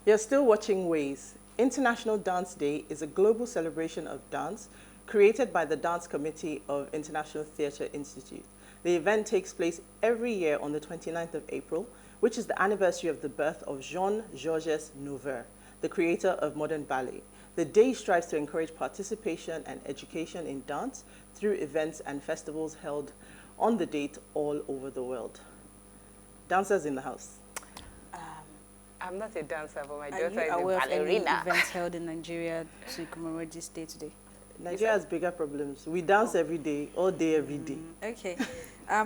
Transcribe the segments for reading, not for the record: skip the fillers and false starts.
You're still watching Ways. International Dance Day is a global celebration of dance created by the Dance Committee of International Theatre Institute. The event takes place every year on the 29th of April, which is the anniversary of the birth of Jean-Georges Nouvel, the creator of modern ballet. The day strives to encourage participation and education in dance through events and festivals held on the date all over the world. Dancers in the house. I'm not a dancer, but my Are daughter you is a aware of any ballerina. events held in Nigeria to commemorate this day today? Nigeria has bigger problems. We dance every day, all day, every day. Okay.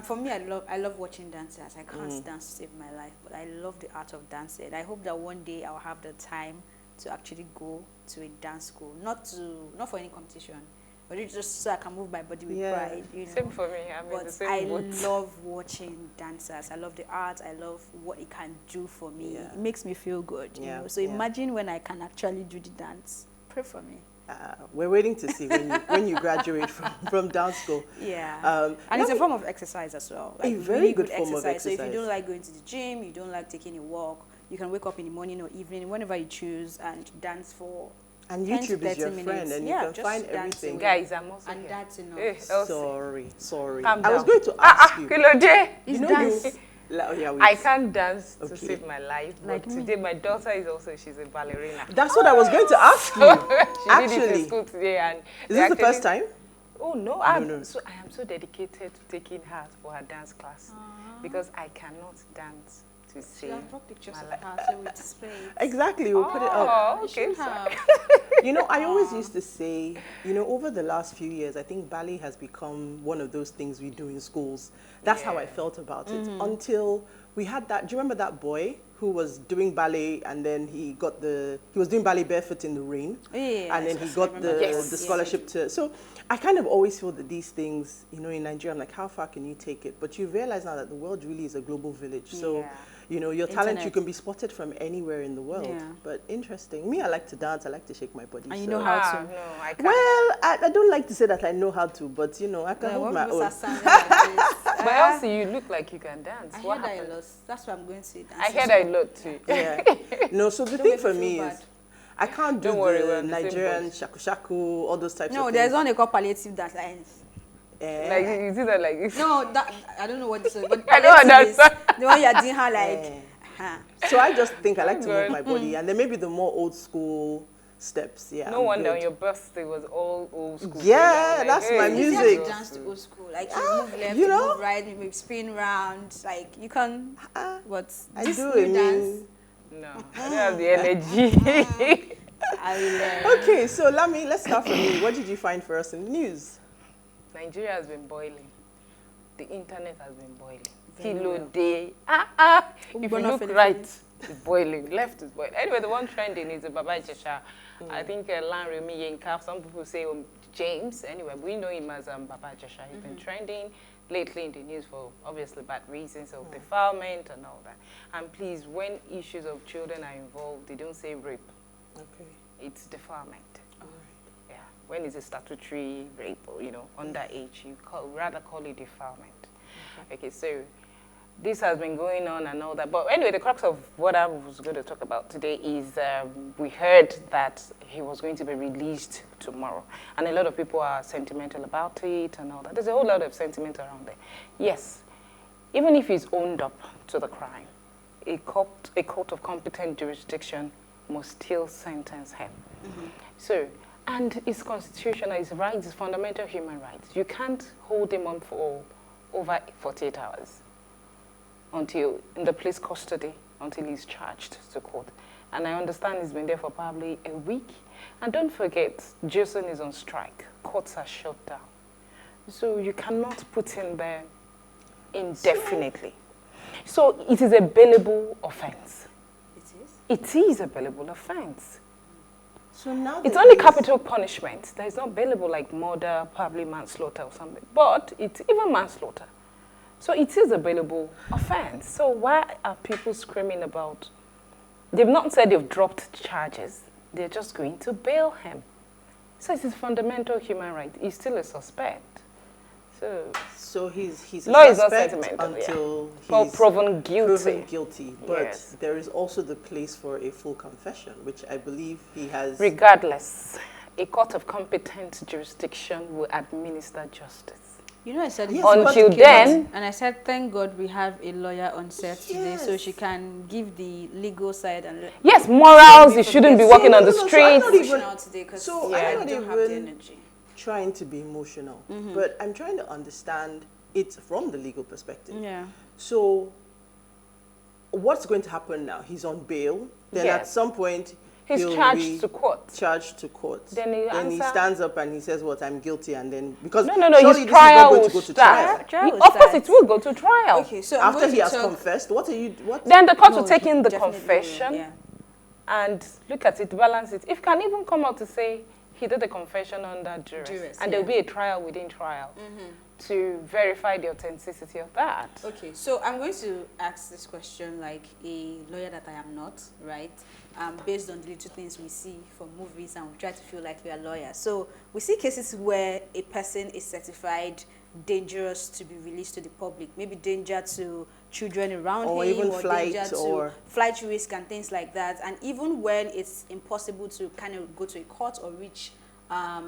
For me, I love watching dancers. I can't dance to save my life, but I love the art of dancing. And I hope that one day I'll have the time to actually go to a dance school, not for any competition, but it's just so I can move my body with pride. You know? Same for me. I'm in the same boat. I love watching dancers. I love the art. I love what it can do for me. Yeah. It makes me feel good. You know? So imagine when I can actually do the dance. Pray for me. We're waiting to see when you graduate from dance school. Yeah. And it's a form of exercise as well. Like a very really good form of exercise. So if you don't like going to the gym, you don't like taking a walk, you can wake up in the morning or evening, whenever you choose, and dance for And 10 YouTube to is your 30 friend, minutes. and Yeah, you can just find dancing. everything. Guys, I'm also and here. that's enough. Sorry. Calm I was down. going to ask you. Kilode. It's You know dance. I can't dance to Okay. save my life, but Like me. today my daughter she's a ballerina. That's what I was going to ask you. She did it Actually, in school today, and is this the first time? Oh no, No. I am so dedicated to taking her for her dance class because I cannot dance to She save have brought pictures my of life. her, so we display it. Exactly, we'll put it up. Oh, You okay. should So have. You know, I always used to say, you know, over the last few years, I think ballet has become one of those things we do in schools. That's how I felt about it until we had that. Do you remember that boy who was doing ballet and then he was doing ballet barefoot in the rain? Yeah, And then he yes, I got remember that. the scholarship to. So I kind of always feel that these things, you know, in Nigeria, I'm like, how far can you take it? But you realize now that the world really is a global village. So, Yeah. you know, your talent, you Internet. can be spotted from anywhere in the world. Yeah. But interesting. Me, I like to dance. I like to shake my body. And you so- know how to. no, I can't. Well, I don't like to say that I know how to, but you know, I can hold my own. But Elsie, you look like you can dance. I What heard I happened? lost. That's why I'm going to dance. I heard I looked too. Yeah. No, so the Don't thing make for me me feel is, bad. I can't do Don't worry, we're the on the same Nigerian boat. shaku shaku, all those types No, of there's things. one they call palliative dance. Like, Like you see that like this. no, that I don't know what this is. But I don't palliative is understand. the one you're doing her like. So I just think I like to move Good. my body, and then maybe the more old school steps. Yeah. No I'm wonder good. on your birthday was all old school. Yeah, Like, that's hey, my It's music. easier to dance to old school. Like you move left, you you know? move right, you move spin round. Like you can. What? I This do. new I mean, dance. No, I don't have the energy. I will learn. okay, so let's start from you. What did you find for us in the news? Nigeria has been boiling. The internet has been boiling. Very Kilo well. day. If you Ugbona look Feli right, Feli. it's boiling. Left is boiling. Anyway, the one trending is the Baba Ijesha. I think Lanremi Yenka. Some people say James. Anyway, we know him as Baba Ijesha. He's been trending lately in the news for obviously bad reasons of defilement and all that. And please, when issues of children are involved, they don't say rape. Okay. It's defilement. Yeah, when it's a statutory rape or, you know, underage, you rather call it defilement. Okay, so this has been going on and all that. But anyway, the crux of what I was going to talk about today is we heard that he was going to be released tomorrow. And a lot of people are sentimental about it and all that. There's a whole lot of sentiment around there. Yes, even if he's owned up to the crime, a court of competent jurisdiction must still sentence him. So, and it's constitutional, it's rights, it's fundamental human rights. You can't hold him on for over 48 hours until in the police custody until he's charged to court. And I understand he's been there for probably a week. And don't forget, Jason is on strike. Courts are shut down. So you cannot put him there indefinitely. So it is a bailable offense. It is. It is a bailable offense. So now It's that only he's- capital punishment. That is not bailable like murder, probably manslaughter or something. But it's even manslaughter. So it is a bailable offense. So why are people screaming about? They've not said they've dropped charges. They're just going to bail him. So it's his fundamental human right. He's still a suspect. So he's a law is not suspect sentimental, until Or he's proven guilty. proven guilty. But Yes. there is also the place for a full confession, which I believe he has. Regardless, a court of competent jurisdiction will administer justice. You know, I said Yes, Until but- then, and I said, thank God we have a lawyer on set today, so Yes. she can give the legal side and. yes, morals, you shouldn't be walking on the So I'm streets. not even- Emotional today because so I'm I not don't have the even- energy. trying to be emotional, but I'm trying to understand it from the legal perspective. Yeah. So what's going to happen now? He's on bail. Then at Yes. some point, He's he'll charged be to court. charged to court. Then he he answer- stands up and he says, "What? I'm guilty." And then because No, surely his this is trial not going will to go to start. trial. Trial will Of course, start. it will go to trial. Okay, so I'm After going he to has talk- confessed, what are you? What? Then the court No, will take he in the definitely will, confession yeah. and look at it, balance it. If he can even come out to say he did the confession under duress, Duress, and there'll be a trial within trial to verify the authenticity of that. Okay, so I'm going to ask this question like a lawyer that I am not, right? Based on the little things we see from movies and we try to feel like we are lawyers. So we see cases where a person is certified dangerous to be released to the public, maybe danger to children around Or him, even or flight danger or- to flight risk and things like that. And even when it's impossible to kind of go to a court or reach a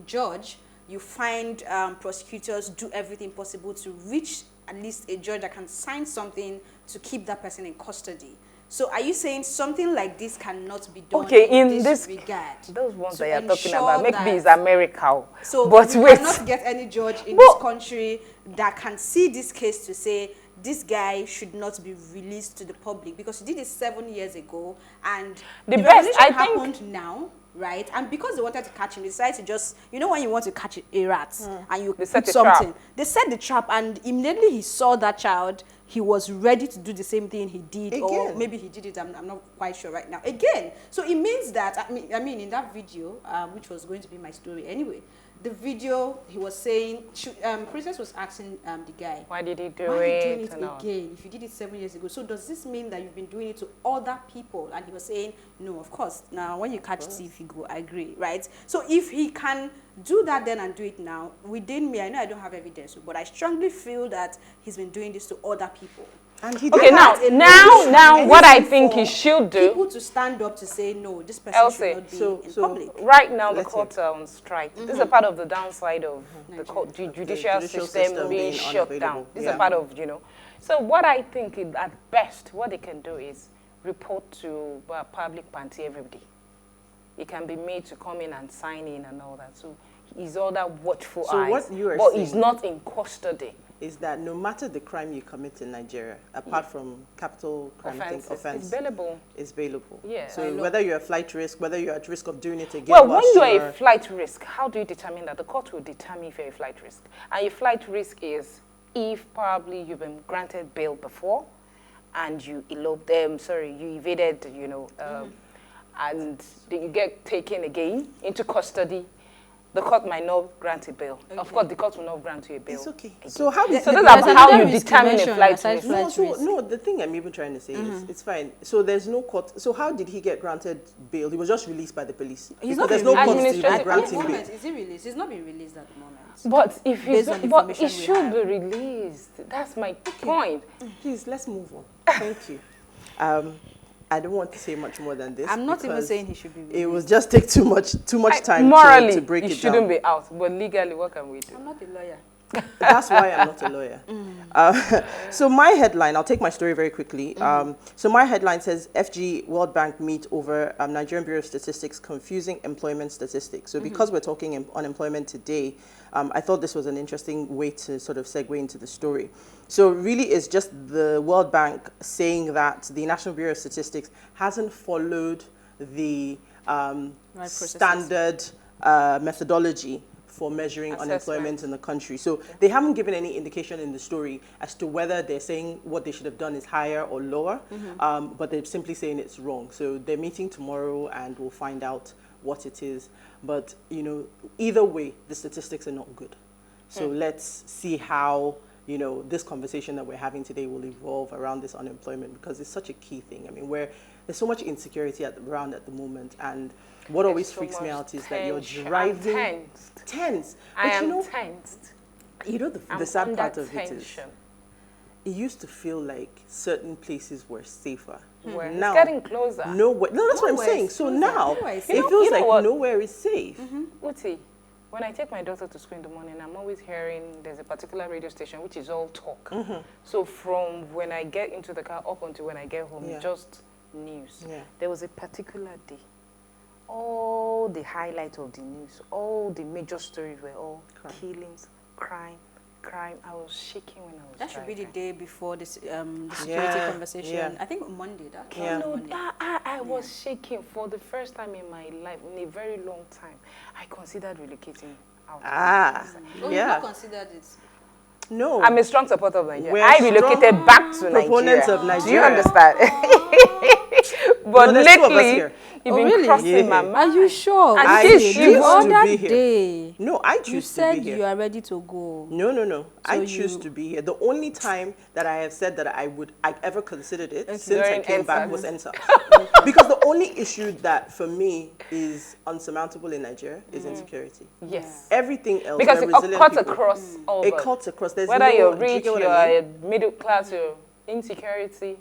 judge, you find prosecutors do everything possible to reach at least a judge that can sign something to keep that person in custody. So are you saying something like this cannot be done Okay, in in this this regard? Those ones to that you're talking ensure about, maybe that- it's America. So but we wait, cannot get any judge in But- this country that can see this case to say this guy should not be released to the public because he did it 7 years ago and The best, revelation I think- happened now, right? And because they wanted to catch him, they decided to just, you know, when you want to catch a rat and you They put set a something, trap. they set the trap, and immediately he saw that child, he was ready to do the same thing he did, or Again. maybe he did it. I'm not quite sure right now. Again, so it means that I mean, in that video, which was going to be my story anyway. The video, he was saying, Princess was asking the guy, why did he do why are you it? doing it and all? again if you did it 7 years ago? So does this mean that you've been doing it to other people? And he was saying, no, of course. Now, when you catch thief, you go, I agree, right? So if he can do that then and do it now, within me, I know I don't have evidence, but I strongly feel that he's been doing this to other people. And he Okay, did now, that. now, what I Anything think for he should do, people to stand up to say, no, this person Elsie, should not be so- in so- public. right now the Let's courts are on strike. This is a part of the downside of the court, judicial judicial system system being being shut down. unavailable. This is Yeah. a part of, So what I think at best, what they can do is report to public party every day. It can be made to come in and sign in and all that. So he's under watchful So eyes. what you are but he's saying- not in custody. Is that no matter the crime you commit in Nigeria, apart from capital crime It's bailable. is bailable. Yeah, I So know. whether you're at flight risk, whether you're at risk of doing it again. Well, when whilst you are you're- a flight risk, how do you determine that? The court will determine if you're a flight risk. And your flight risk is if probably you've been granted bail before and you eloped them, you evaded, and then you get taken again into custody, the court might not grant a bail. Of Okay. course, the court will not grant you a bail. It's okay. So how is So it- those There's are how another you risk determine a mentioned flight aside risk. from- No, Flight so risk. no, the thing I'm even trying to say is it's fine. So there's no court. So how did he get granted bail? He was just released by the police. He's Because not there's been no court to released. even At grant At the him bail. moment, is he released? He's not been released at the moment. But if he's, Based on the but information it we should have. be released. That's my point. Please, let's move on. Thank you. I don't want to say much more than this. I'm not even because saying he should be released. it would just take too much time Morally, to break it it shouldn't down. be out. But legally, what can we do? I'm not a lawyer. That's why I'm not a lawyer. So my headline, I'll take my story very quickly. So my headline says, FG World Bank meet over Nigerian Bureau of Statistics confusing employment statistics. So because we're talking unemployment today, I thought this was an interesting way to sort of segue into the story. So really it's just the World Bank saying that the National Bureau of Statistics hasn't followed the processes. standard methodology for measuring Assessment. unemployment in the country. So they haven't given any indication in the story as to whether they're saying what they should have done is higher or lower, but they're simply saying it's wrong. So they're meeting tomorrow and we'll find out what it is. But, either way, the statistics are not good. So let's see how, this conversation that we're having today will evolve around this unemployment, because it's such a key thing. I mean, there's so much insecurity around at the moment, and what always so freaks me much out is that you're tension. driving I'm tensed. tense. I But am tensed. You know, I'm the sad under part of it is, tension. it used to feel like certain places were safer. Where it's Now, getting closer. nowhere. No, that's what I'm Nowhere saying. is So closer. now, Nowhere is it safe. feels You know like what? nowhere is safe. Uti, when I take my daughter to school in the morning, I'm always hearing there's a particular radio station which is all talk. So from when I get into the car up until when I get home, Yeah. just news. Yeah. There was a particular day. All the highlights of the news, all the major stories were all killings, crime. I was shaking when I was That should be the driving. day before this the security Yeah, conversation. yeah. I think Monday. That Yeah. was No, Monday. I was shaking for the first time in my life, in a very long time. I considered relocating out. Ah, Oh, you've yeah. not considered it. No. I'm a strong supporter of Nigeria. We're I relocated back to proponents Nigeria. of Nigeria. Do you understand? But No, there's two of us lately, here. you've Oh, been really? crossing my Yeah. mind. Are you sure? And I this choose even- to other be here. day, No, I you choose to said be here. you are ready to go. No. I So choose you- to be here. The only time that I have said that I ever considered it since I During came back NSAS. was NSAS. Because the only issue that for me is unsurmountable in Nigeria is insecurity. Yes. Everything else, Because we're it resilient cuts people. across all It the- cuts across. There's Whether no, you're do you rich, get what you're I mean? a middle class, you're insecurity.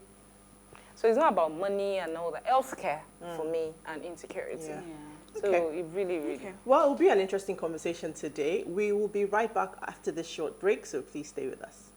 So it's not about money and all that. Healthcare for me and insecurity. Yeah. So Okay. it really. Okay. Well, it will be an interesting conversation today. We will be right back after this short break, so please stay with us.